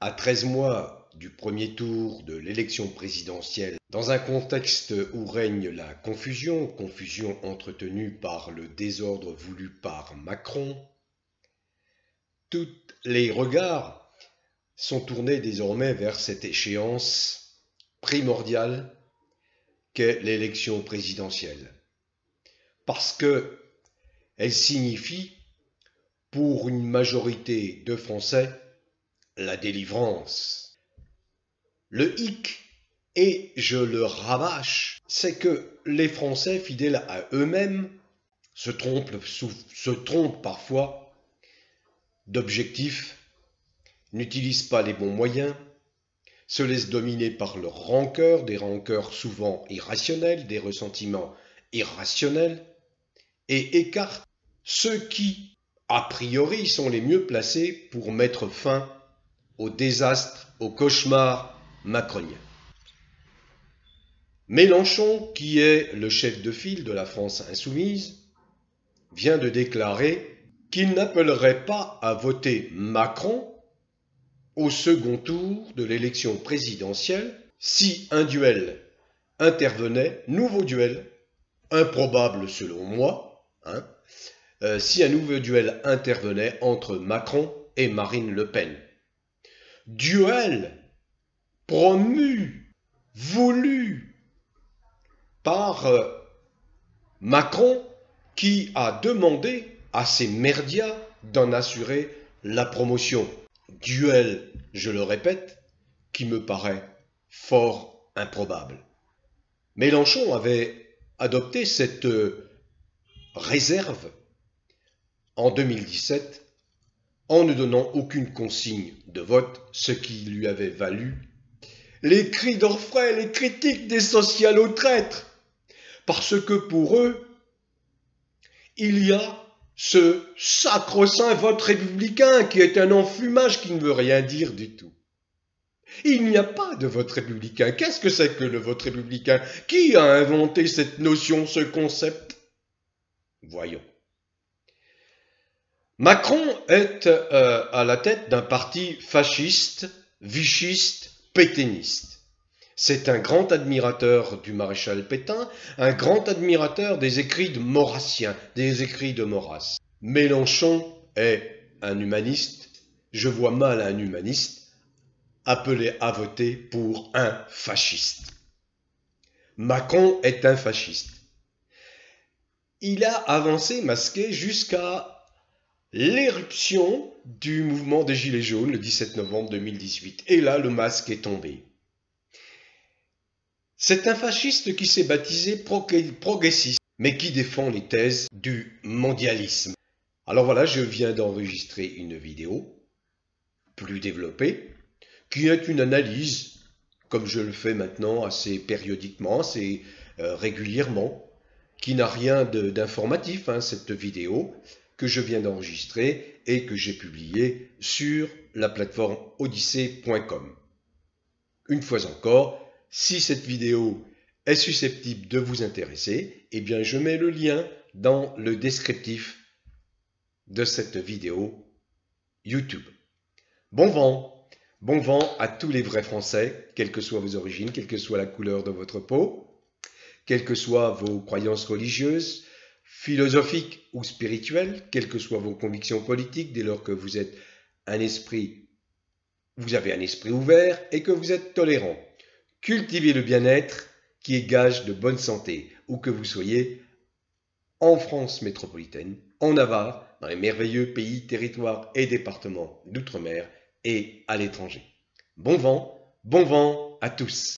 À 13 mois du premier tour de l'élection présidentielle, dans un contexte où règne la confusion entretenue par le désordre voulu par Macron, tous les regards sont tournés désormais vers cette échéance primordiale qu'est l'élection présidentielle. Parce qu'elle signifie, pour une majorité de Français, la délivrance. Le hic, et je le rabâche, c'est que les Français fidèles à eux-mêmes se trompent parfois d'objectifs, n'utilisent pas les bons moyens, se laissent dominer par leur rancœur, des rancœurs souvent irrationnelles, des ressentiments irrationnels, et écartent ceux qui, a priori, sont les mieux placés pour mettre fin au désastre, au cauchemar macronien. Mélenchon, qui est le chef de file de la France insoumise, vient de déclarer qu'il n'appellerait pas à voter Macron au second tour de l'élection présidentielle si un duel intervenait, nouveau duel, improbable selon moi, si un nouveau duel intervenait entre Macron et Marine Le Pen. Duel promu, voulu par Macron, qui a demandé à ses merdias d'en assurer la promotion. Duel, je le répète, qui me paraît fort improbable. Mélenchon avait adopté cette réserve en 2017 en ne donnant aucune consigne de vote, ce qui lui avait valu les cris d'orfraie, les critiques des socialo-traîtres, parce que pour eux, il y a ce sacro-saint vote républicain qui est un enfumage qui ne veut rien dire du tout. Il n'y a pas de vote républicain. Qu'est-ce que c'est que le vote républicain? Qui a inventé cette notion, ce concept? Voyons. Macron est à la tête d'un parti fasciste, vichiste, pétainiste. C'est un grand admirateur du maréchal Pétain, un grand admirateur des écrits de Maurrassien, des écrits de Maurras. Mélenchon est un humaniste. Je vois mal un humaniste appelé à voter pour un fasciste. Macron est un fasciste. Il a avancé masqué jusqu'à l'éruption du mouvement des Gilets jaunes le 17 novembre 2018. Et là, le masque est tombé. C'est un fasciste qui s'est baptisé progressiste, mais qui défend les thèses du mondialisme. Alors voilà, je viens d'enregistrer une vidéo plus développée, qui est une analyse, comme je le fais maintenant assez périodiquement, assez régulièrement, qui n'a rien d'informatif, cette vidéo, que je viens d'enregistrer et que j'ai publiée sur la plateforme odyssée.com. Une fois encore, si cette vidéo est susceptible de vous intéresser, eh bien je mets le lien dans le descriptif de cette vidéo YouTube. Bon vent à tous les vrais Français, quelles que soient vos origines, quelle que soit la couleur de votre peau, quelles que soient vos croyances religieuses, philosophiques ou spirituelles, quelles que soient vos convictions politiques, dès lors que vous avez un esprit ouvert et que vous êtes tolérant. Cultivez le bien-être qui est gage de bonne santé, où que vous soyez, en France métropolitaine, en Navarre, dans les merveilleux pays, territoires et départements d'outre-mer et à l'étranger. Bon vent à tous.